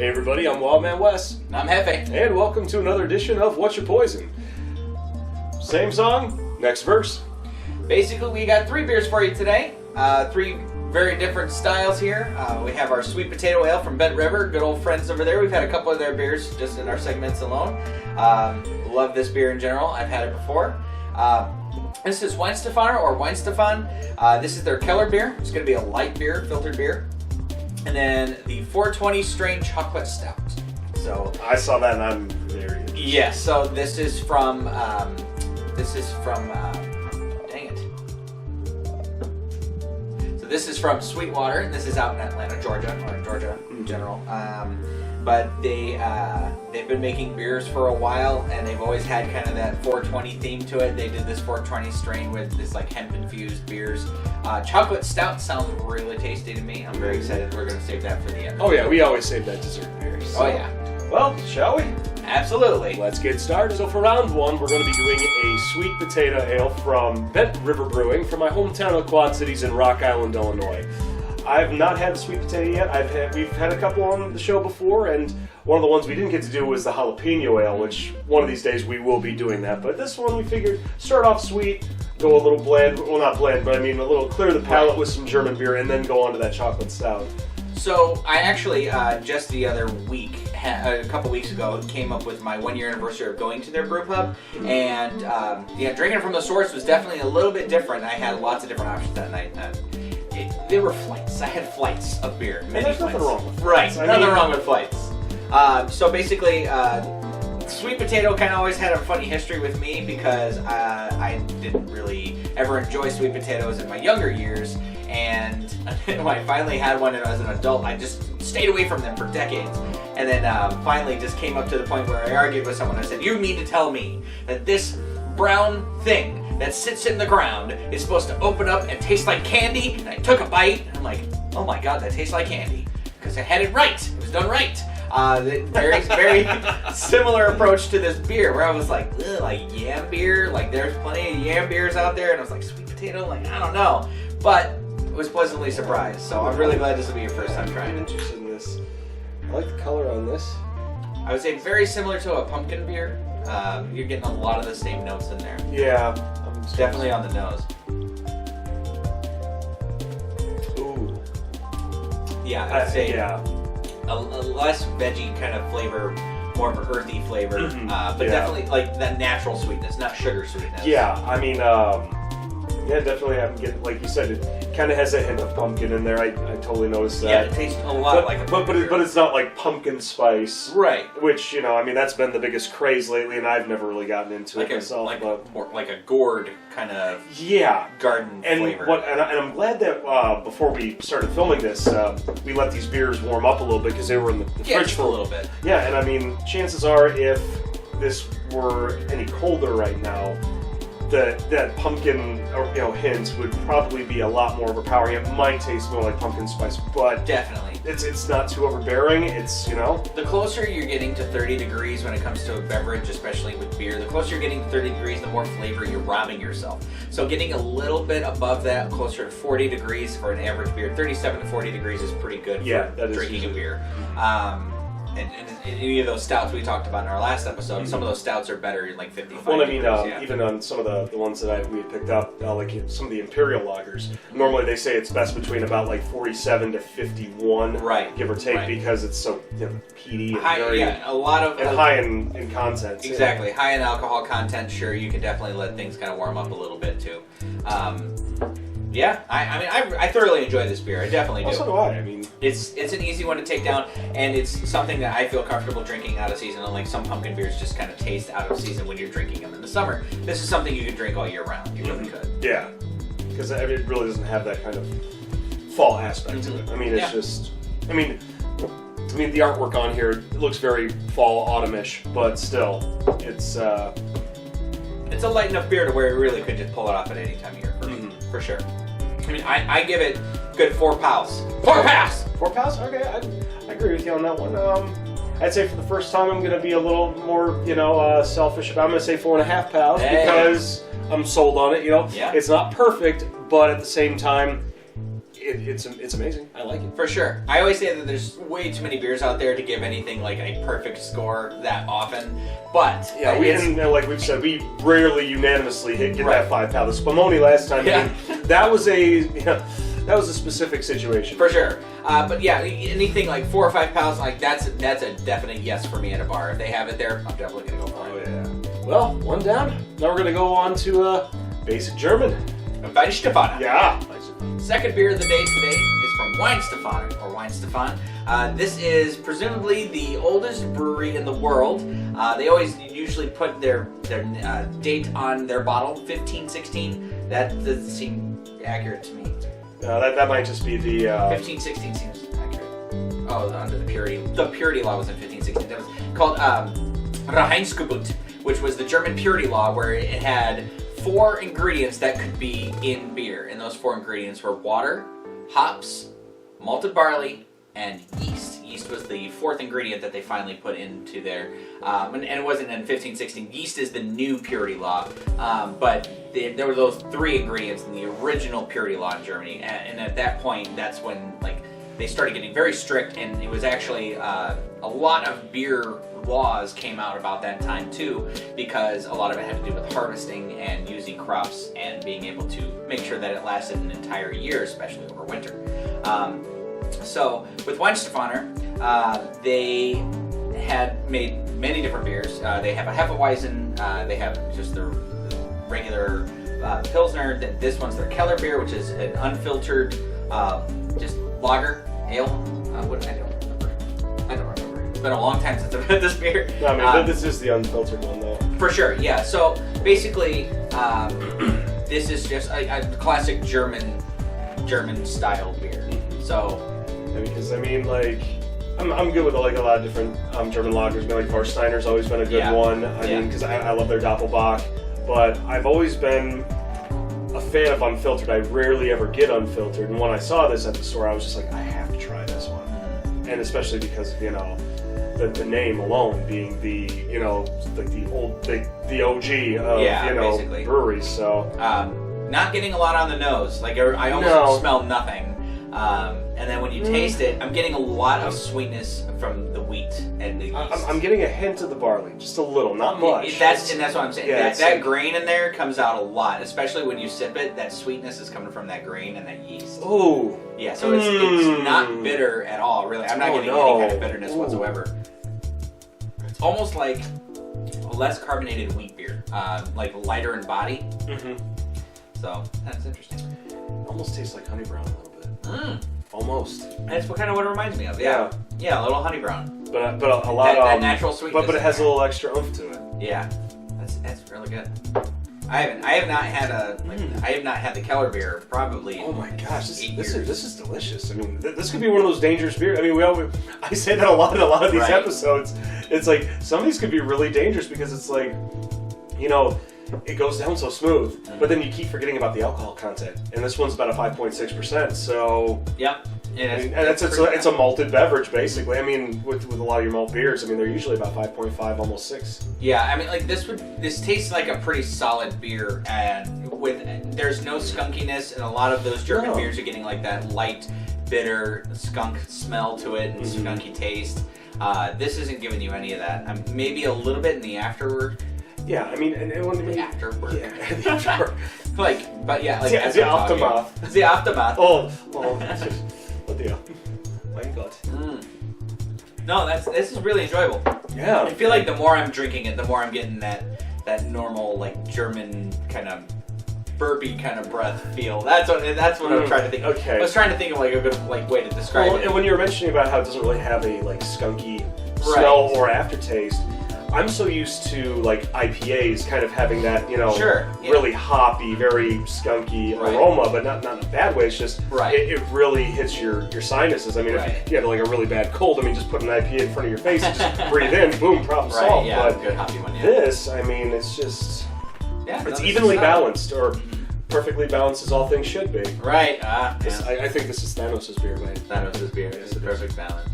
Hey everybody, I'm Wildman Wes. And I'm Jefe. And welcome to another edition of What's Your Poison? Same song, next verse. Basically, we got 3 beers for you today. 3 very different styles here. We have our Sweet Potato Ale from Bent River, good old friends over there. We've had a couple of their beers just in our segments alone. Love this beer in general. I've had it before. This is Weihenstepaner or Weihnstepan. This is their Keller beer. It's going to be a light beer, filtered beer. And then the 420 strain chocolate stout. So I saw that and I'm very interested. yes. So this is from dang it. So this is from Sweetwater, and this is out in Atlanta, Georgia, or Georgia in general. But they've been making beers for a while, and they've always had kind of that 420 theme to it. They did this 420 strain with this like hemp infused beers. Chocolate stout sounds really tasty to me. I'm very excited. We're gonna save that for the end. Oh yeah, we always save that dessert beer. So. Oh yeah. Well, shall we? Absolutely. Let's get started. So for round 1, we're going to be doing a sweet potato ale from Bent River Brewing from my hometown of Quad Cities in Rock Island, Illinois. I've not had sweet potato yet. We've had a couple on the show before, and one of the ones we didn't get to do was the jalapeno ale, which one of these days we will be doing that. But this one we figured start off sweet, go a little bland, well not bland, but I mean a little clear the palate with some German beer, and then go on to that chocolate stout. So I actually just the other week, a couple weeks ago, came up with my 1-year anniversary of going to their brew pub, and drinking from the source was definitely a little bit different. I had lots of different options that night. There were flights. I had flights of beer. Many there's flights. Nothing wrong with flights. Right, nothing wrong with flights. So basically, sweet potato kind of always had a funny history with me because I didn't really ever enjoy sweet potatoes in my younger years, and when I finally had one as an adult, I just stayed away from them for decades. And then finally just came up to the point where I argued with someone. I said, "You mean to tell me that this brown thing that sits in the ground is supposed to open up and taste like candy?" And I took a bite, and I'm like, "Oh my god, that tastes like candy." Because I had it right. It was done right. Very, very similar approach to this beer, where I was like, ugh, like yam beer, like there's plenty of yam beers out there, and I was like, sweet potato, like I don't know. But I was pleasantly surprised, so I'm really glad this will be your first time trying I'm it. interested in this. I like the color on this. I would say very similar to a pumpkin beer. You're getting a lot of the same notes in there. Yeah. Definitely on the nose. Ooh. Yeah, I'd say yeah. a less veggie kind of flavor, more of an earthy flavor, but definitely like that natural sweetness, not sugar sweetness. Yeah, I mean, definitely I'm getting, like you said, it kind of has a hint of pumpkin in there. I totally noticed that. Yeah, it tastes a lot like a pumpkin. But it's not like pumpkin spice. Right. Which, I mean, that's been the biggest craze lately, and I've never really gotten into it myself. More like a gourd kind of garden flavor. And I'm glad that before we started filming this, we let these beers warm up a little bit because they were in the fridge for a little bit. Yeah, and I mean, chances are if this were any colder right now, that pumpkin hint would probably be a lot more overpowering. It might taste more like pumpkin spice, but definitely it's not too overbearing. It's the closer you're getting to 30 degrees when it comes to a beverage, especially with beer, the closer you're getting to 30 degrees, the more flavor you're robbing yourself. So getting a little bit above that, closer to 40 degrees for an average beer, 37 to 40 degrees is pretty good for drinking a beer. And any of those stouts we talked about in our last episode, some of those stouts are better in like 55 Well, I mean, degrees, even on some of the ones that we had picked up, like some of the Imperial lagers, normally they say it's best between about like 47 to 51, right, give or take, because it's so peaty and high in content. Exactly, high in alcohol content. Sure, you can definitely let things kind of warm up a little bit too. I thoroughly enjoy this beer. I definitely do. So do I. I mean, it's an easy one to take down, and it's something that I feel comfortable drinking out of season. Unlike some pumpkin beers, just kind of taste out of season when you're drinking them in the summer. This is something you could drink all year round. You really could. Yeah, because it really doesn't have that kind of fall aspect to it. I mean, it's just. I mean, the artwork on here looks very fall autumn-ish, but still, it's a light enough beer to where you really could just pull it off at any time of year for sure. I mean, I give it good 4 Pahws. 4 Pahws! 4 Pahws? Okay, I agree with you on that one. I'd say for the first time I'm going to be a little more, selfish about it. I'm going to say 4.5 Pahws because I'm sold on it. It's not perfect, but at the same time, it's amazing. I like it. For sure. I always say that there's way too many beers out there to give anything like a perfect score that often. But yeah, like we've said, we rarely unanimously get that 5 pound. The Spumoni last time, I mean, that was a specific situation. For sure. But yeah, anything like 4 or 5 pounds, like that's a definite yes for me at a bar. If they have it there, I'm definitely gonna go for it. Oh yeah. Well, one down. Now we're gonna go on to basic German. Weihenstepaner. Yeah. Second beer of the day today is from Weihenstepaner, or Weihenstepan. This is presumably the oldest brewery in the world. They always usually put their date on their bottle, 1516. That doesn't seem accurate to me. That might just be the... 1516 seems accurate. Oh, under the purity. The purity law was in 1516. That was called Reinheitsgebot, which was the German purity law where it had 4 ingredients that could be in beer. And those 4 ingredients were water, hops, malted barley, and yeast. Yeast was the 4th ingredient that they finally put into there. And it wasn't in 1516. Yeast is the new purity law. But there were those 3 ingredients in the original purity law in Germany. And at that point, that's when they started getting very strict. And it was actually a lot of beer laws came out about that time too, because a lot of it had to do with harvesting and using crops and being able to make sure that it lasted an entire year, especially over winter. So with Weihenstepaner, they had made many different beers. They have a Hefeweizen, they have just their regular Pilsner. This one's their Keller beer, which is an unfiltered just lager, ale. I don't remember. It's been a long time since I've had this beer. No, I mean, this is the unfiltered one though. For sure, yeah. So basically, this is just a classic German style beer. So, because I mean, like, I'm good with like a lot of different German lagers. Like Warsteiner's always been a good one. I mean, because I love their Doppelbock, but I've always been a fan of unfiltered. I rarely ever get unfiltered, and when I saw this at the store, I was just like, I have to try this one, and especially because the name alone being the the OG of basically breweries. So not getting a lot on the nose. Like I almost smell nothing. And then when you taste it, I'm getting a lot of sweetness from the wheat and the yeast. I'm getting a hint of the barley, just a little, not much. That's what I'm saying. Yeah, that grain in there comes out a lot, especially when you sip it. That sweetness is coming from that grain and that yeast. Oh. Yeah, so it's not bitter at all, really. I'm not getting any kind of bitterness whatsoever. It's almost like a less carbonated wheat beer, like lighter in body. Mm-hmm. So that's interesting. It almost tastes like honey brown a little bit. Almost. That's what it reminds me of. Yeah, a little honey brown. But a lot of that natural sweetness. But it has a little extra oomph to it. Yeah, that's really good. I have not had the Keller beer probably. Oh my gosh, this is delicious. I mean, this could be one of those dangerous beers. I mean, I say that a lot in a lot of these episodes. It's like some of these could be really dangerous because it's like, it goes down so smooth, but then you keep forgetting about the alcohol content. And this one's about a 5.6%. So yep, it's a malted beverage basically. I mean, with a lot of your malt beers, I mean they're usually about 5.5, almost 6. Yeah, I mean like this tastes like a pretty solid beer, and there's no skunkiness, and a lot of those German beers are getting like that light, bitter skunk smell to it and skunky taste. This isn't giving you any of that. Maybe a little bit in the afterward. Yeah, I mean, and when the afterwork. Yeah, the afterwork. The aftermath. The aftermath. Oh, what the my God. No, this is really enjoyable. Yeah. I feel like the more I'm drinking it, the more I'm getting that normal like German kind of burpy kind of breath feel. That's what I'm trying to think. Okay. I was trying to think of like a good way to describe it. And when you were mentioning about how it doesn't really have a like skunky smell or aftertaste. I'm so used to like IPAs kind of having that, really hoppy, very skunky aroma, but not in a bad way. It's just it really hits your sinuses. I mean, if you have like a really bad cold, I mean, just put an IPA in front of your face and just breathe in, boom, problem solved. Yeah, but good hoppy one. Yeah. This, I mean, it's just it's evenly balanced, or perfectly balanced as all things should be. Right. I think this is Thanos' beer, right? Thanos' beer. It's the perfect balance.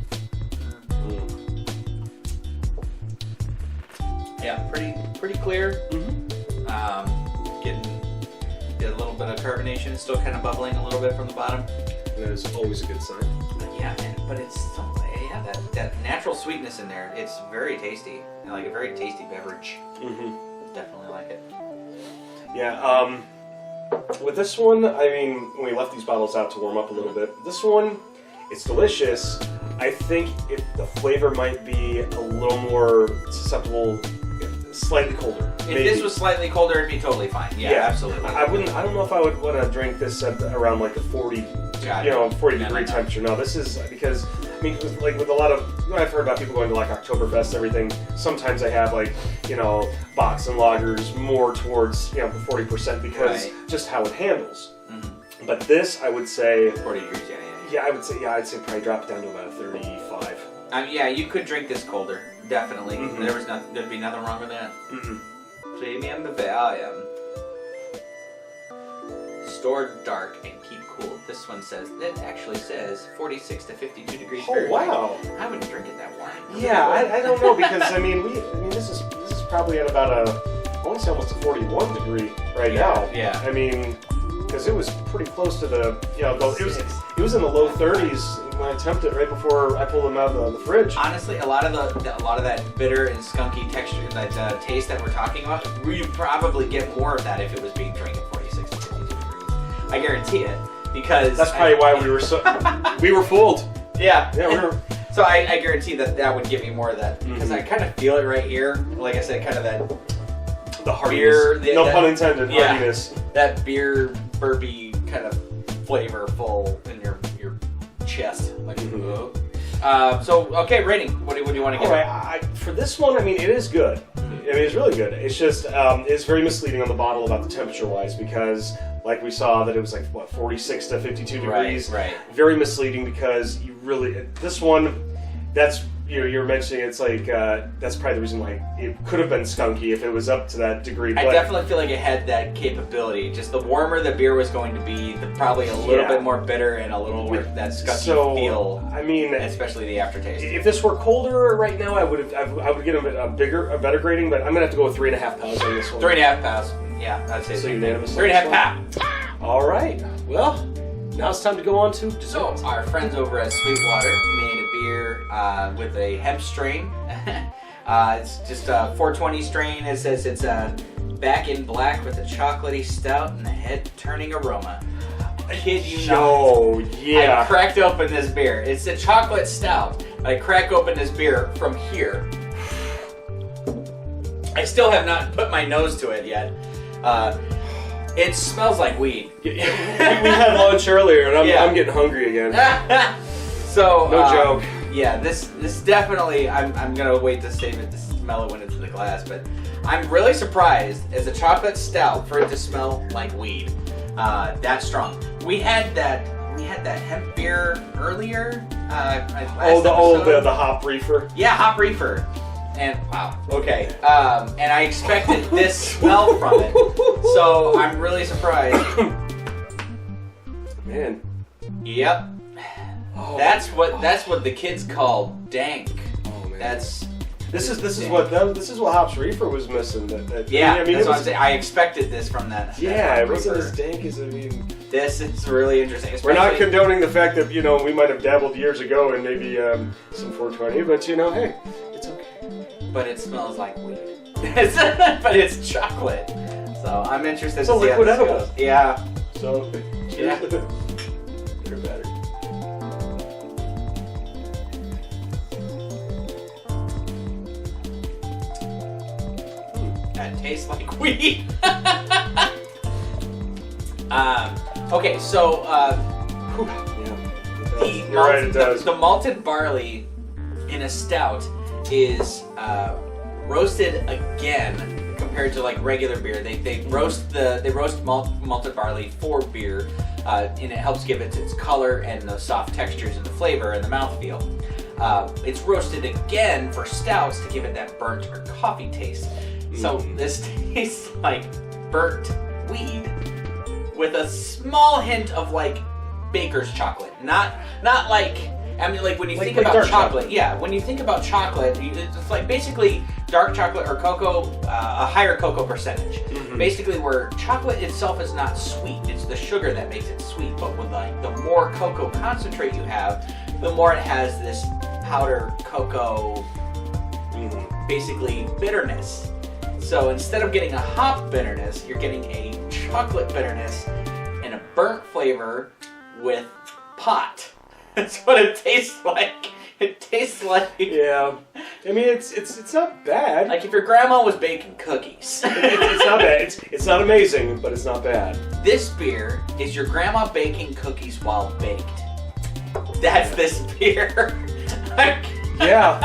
Yeah, pretty clear. Getting a little bit of carbonation, still kind of bubbling a little bit from the bottom. That is always a good sign. Yeah, but it's still, that natural sweetness in there. It's very tasty, and like a very tasty beverage. Mm-hmm. Definitely like it. Yeah. With this one, I mean, when we left these bottles out to warm up a little bit, this one, it's delicious. I think the flavor might be a little more susceptible, slightly colder. If this was slightly colder, it'd be totally fine. Yeah, absolutely. I don't know if I would want to drink this at around like the 40, 40 degree temperature. No, this is because, I mean, like with a lot of, I've heard about people going to like Oktoberfest and everything. Sometimes they have like, box and lagers more towards, the 40% because just how it handles. Mm-hmm. But this, I would say 40 degrees. Yeah, I'd say probably drop it down to about 35. Yeah, you could drink this colder, definitely. Mm-hmm. There'd be nothing wrong with that. Mm-hmm. Premium Bavaria. Stored dark and keep cool. This one actually says 46 to 52 degrees Fahrenheit. Wow! I wouldn't drink it that warm. Yeah, I don't know because I mean this is probably at about I want to say almost a 41 degree right now. Yeah. I mean, because it was pretty close to the it was in the low 30s when I attempted right before I pulled them out of the fridge. Honestly, a lot of that bitter and skunky texture, that taste that we're talking about, we'd probably get more of that if it was being drank at 46 to 52 degrees. I guarantee it, because that's probably why we were we were fooled. Yeah. Yeah, we were. So I guarantee that would give me more of that because I kind of feel it right here. Like I said, kind of that the hardiness. Beer, no pun intended. Yeah, hardiness. That beer burpy kind of flavorful in your chest. Like, so okay, rating. What do you want to give? All right, for this one, I mean, it is good. I mean, it's really good. It's just it's very misleading on the bottle about the temperature-wise because, like we saw, that it was like 46 to 52 degrees. Right. Very misleading because this one, that's you're mentioning it's like that's probably the reason why it could have been skunky if it was up to that degree. I definitely feel like it had that capability. Just the warmer the beer was going to be, probably a little bit more bitter and a little more that skunky feel. I mean, especially the aftertaste. If this were colder right now, I would give it a better grading, but I'm gonna have to go with 3.5 pounds on this one. 3.5 pounds. Yeah, I'd say so. Unanimous. 3.5 pounds. All right. Well, now it's time to go on to dessert. So our friends over at Sweetwater made a beer with a hemp strain. It's just a 420 strain. It says it's back in black with a chocolately stout and a head-turning aroma. Kid you not. Oh, yeah. I cracked open this beer. It's a chocolate stout. I crack open this beer from here. I still have not put my nose to it yet. It smells like weed. We had lunch earlier, and I'm getting hungry again. So no joke. Yeah, this definitely. I'm gonna wait to save it to smell it when it's in the glass. But I'm really surprised as a chocolate stout for it to smell like weed. That strong. We had that hemp beer earlier. The hop reefer. Yeah, hop reefer. And wow, okay. And I expected this smell from it, so I'm really surprised. Man. Yep. Oh, that's what the kids call dank. Oh man. This is what hops reefer was missing. Yeah, I mean, that's what I'm saying. I expected this from that. Yeah, it wasn't as dank as I mean. This is really interesting. We're not condoning the fact that we might have dabbled years ago in maybe some 420, but hey, it's okay. But it smells like weed. But it's chocolate. So I'm interested to see how this goes. Yeah. So, cheers to bitter battery. That tastes like weed. Okay, so the malted barley in a stout is roasted again compared to like regular beer. They roast malted barley for beer, and it helps give it its color and the soft textures and the flavor and the mouthfeel. It's roasted again for stouts to give it that burnt or coffee taste. So this tastes like burnt weed with a small hint of like baker's chocolate. Not like, I mean, like when you think about chocolate, yeah, when you think about chocolate, it's like basically dark chocolate or cocoa, a higher cocoa percentage. Mm-hmm. Basically, where chocolate itself is not sweet, it's the sugar that makes it sweet. But with like the more cocoa concentrate you have, the more it has this powder cocoa, basically bitterness. So instead of getting a hop bitterness, you're getting a chocolate bitterness and a burnt flavor with pot. That's what it tastes like. It tastes like... Yeah. I mean, it's not bad. Like if your grandma was baking cookies. It's not bad. It's not amazing, but it's not bad. This beer is your grandma baking cookies while baked. That's this beer. Yeah.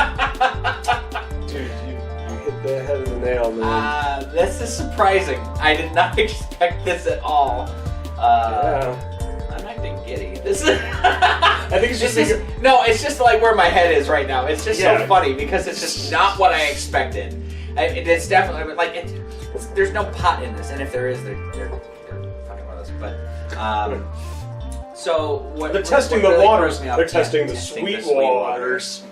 Dude, you hit the head of the nail, man. This is surprising. I did not expect this at all. Yeah. I'm acting giddy. This is... I think it's just... No, it's just like where my head is right now. It's just Yeah. so funny because it's just not what I expected. It's definitely... like there's no pot in this, and if there is, they're fucking with us. But... So what They're testing what the really waters. throws me off- They're testing the testing sweet the waters.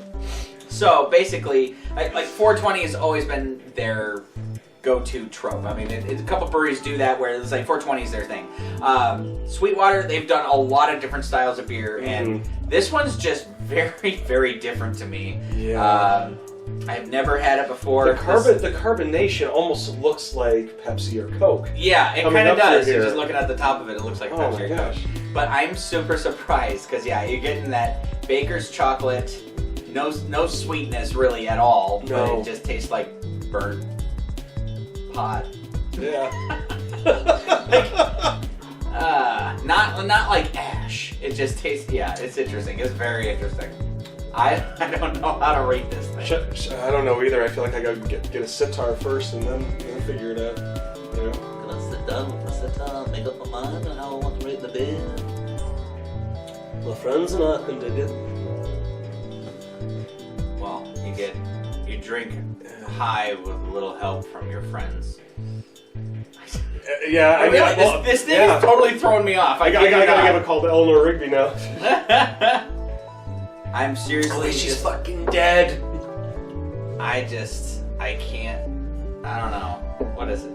So basically, like 420 has always been their go-to trope. I mean, a couple breweries do that where it's like 420 is their thing. Sweetwater, they've done a lot of different styles of beer, and this one's just very, very different to me. Yeah. I've never had it before. The carbonation almost looks like Pepsi or Coke. Yeah, it Coming kind of up does. through You're here. just looking at the top of it, it looks like Oh Pepsi my or gosh. Coke. But I'm super surprised because yeah, you're getting that baker's chocolate, no sweetness really at all, but No. it just tastes like burnt pot. Yeah. Not like ash. It just tastes. Yeah, it's interesting. It's very interesting. I don't know how to rate this thing. I don't know either. I feel like I gotta get a sitar first and then figure it out. You know? Gonna sit down with my sitar, make up my mind on how I want to rate the beer. My friends and I can dig it. Well, you drink high with a little help from your friends. Yeah, I mean, this thing is totally throwing me off. I gotta give a call to Eleanor Rigby now. I'm seriously she's fucking dead. I can't. I don't know. What is it?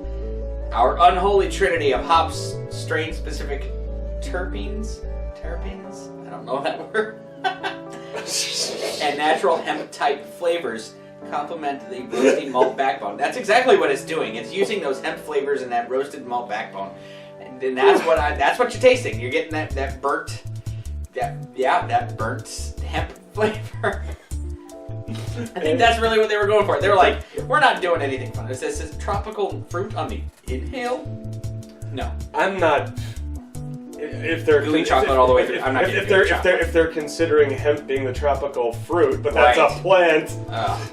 Our unholy trinity of hops, strain-specific terpenes. Terpenes? I don't know that word. And natural hemp-type flavors complement the roasting malt backbone. That's exactly what it's doing. It's using those hemp flavors and that roasted malt backbone, and that's what you're tasting. You're getting that burnt, that burnt hemp flavor. I think that's really what they were going for. They were like, we're not doing anything fun. It says tropical fruit on the inhale. No, I'm not. If they're gooey chocolate all the way through. I'm not if they're considering hemp being the tropical fruit, but that's a plant.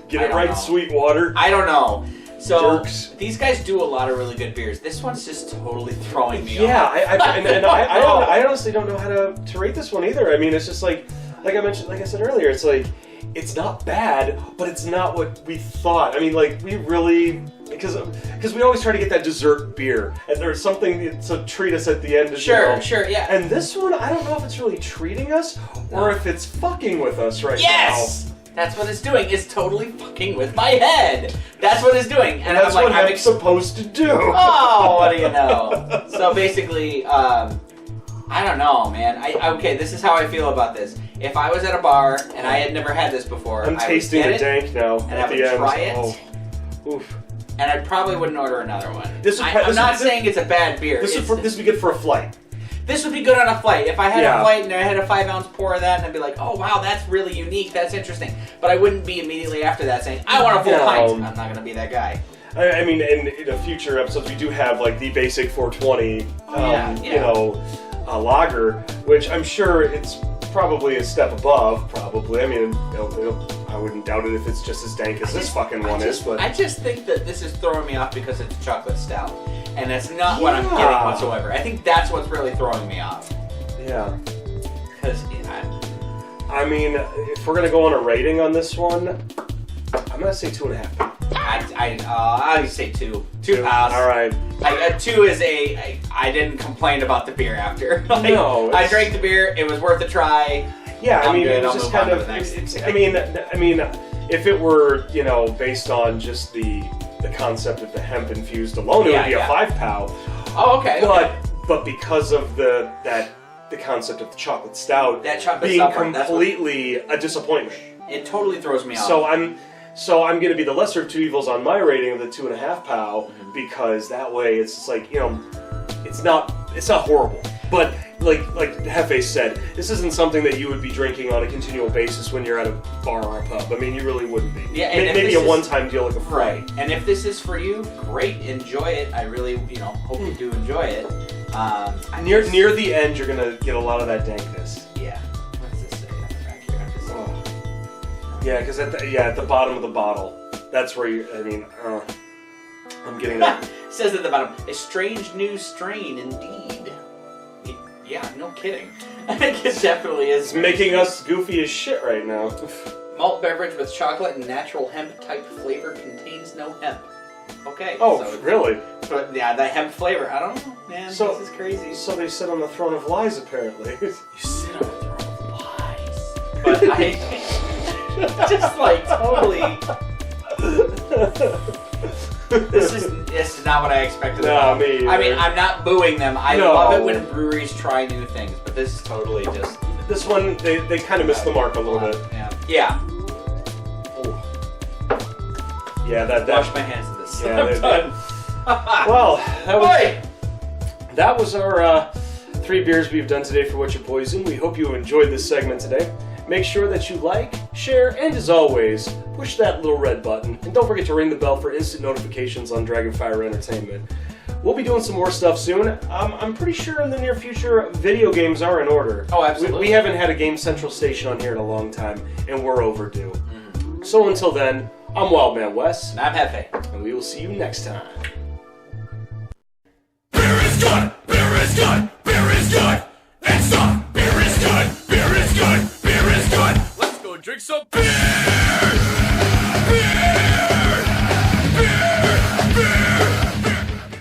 Get it right, Sweetwater. I don't know. So Jerks. these guys do a lot of really good beers. This one's just totally throwing me Yeah, off. I honestly don't know how to rate this one either. I mean, it's just like I said earlier, it's like it's not bad, but it's not what we thought. I mean, like we really because we always try to get that dessert beer, and there's something to treat us at the end. Sure, yeah. And this one, I don't know if it's really treating us or if it's fucking with us right now. Yes! That's what it's doing. It's totally fucking with my head. That's what it's doing. And that's I'm what like, hemp's supposed to do. Oh, what do you know? So basically, I don't know, man. Okay, this is how I feel about this. If I was at a bar and I had never had this before, I'm tasting the dank now and at I would the end. try it. Oh. Oof. And I probably wouldn't order another one. I'm not saying it's a bad beer. This would be good for a flight. This would be good on a flight. If I had a flight and I had a 5-ounce pour of that, and I'd be like, oh wow, that's really unique, that's interesting. But I wouldn't be immediately after that saying, I want a full pint. I'm not going to be that guy. I mean, in the future episodes, we do have like the basic 420, lager, which I'm sure it's probably a step above. Probably, I mean, I wouldn't doubt it if it's just as dank as this fucking one is. But I just think that this is throwing me off because it's chocolate stout, and that's not what I'm getting whatsoever. I think that's what's really throwing me off. Yeah. Because I mean, if we're gonna go on a rating on this one, I'm gonna say 2.5. I'd say 2. 2 pass. All right. 2 is I didn't complain about the beer after. No. I drank the beer. It was worth a try. Yeah, I mean, good, it was I'll just move on kind to of. the next. I mean, if it were, you know, based on just the concept of the hemp infused alone, it would be a 5 pow. Oh, okay. But because of the concept of the chocolate stout being completely a disappointment, it totally throws me off. So I'm going to be the lesser of two evils on my rating of the 2.5 pow, because that way it's just like, you know, it's not horrible. But like Jefe said, this isn't something that you would be drinking on a continual basis when you're at a bar or a pub. I mean, you really wouldn't be. Yeah, and maybe a one-time deal like a Friday. Right. And if this is for you, great, enjoy it. I really, hope you do enjoy it. Near the end, you're gonna get a lot of that dankness. Yeah. What does this say on the back here? Yeah, because at the bottom of the bottle, that's where I'm getting that. It says at the bottom, a strange new strain indeed. Yeah, no kidding. I think it definitely is. It's making us goofy as shit right now. Malt beverage with chocolate and natural hemp type flavor contains no hemp. Okay. Oh, really? But yeah, the hemp flavor. I don't know, man. This is crazy. So they sit on the throne of lies, apparently. You sit on the throne of lies. But I just like totally. This is not what I expected. No, me either. I mean, I'm not booing them. I love it when breweries try new things, but this is totally just. This one, they kind of missed the mark a little bit. Yeah. Yeah, that. Wash my hands of this. Yeah, I'm done. Well, that was our 3 beers we've done today for What You're Poison. We hope you enjoyed this segment today. Make sure that you like, share, and as always, push that little red button. And don't forget to ring the bell for instant notifications on Dragonfire Entertainment. We'll be doing some more stuff soon. I'm pretty sure in the near future, video games are in order. Oh, absolutely. We haven't had a Game Central station on here in a long time, and we're overdue. Mm-hmm. So until then, I'm Wildman Wes. And I'm Jefe. And we will see you next time. Beer is good! Beer is good! Beer is good! It's on! Beer is good! Beer is good! Beer is good! Let's go drink some beer! Beer!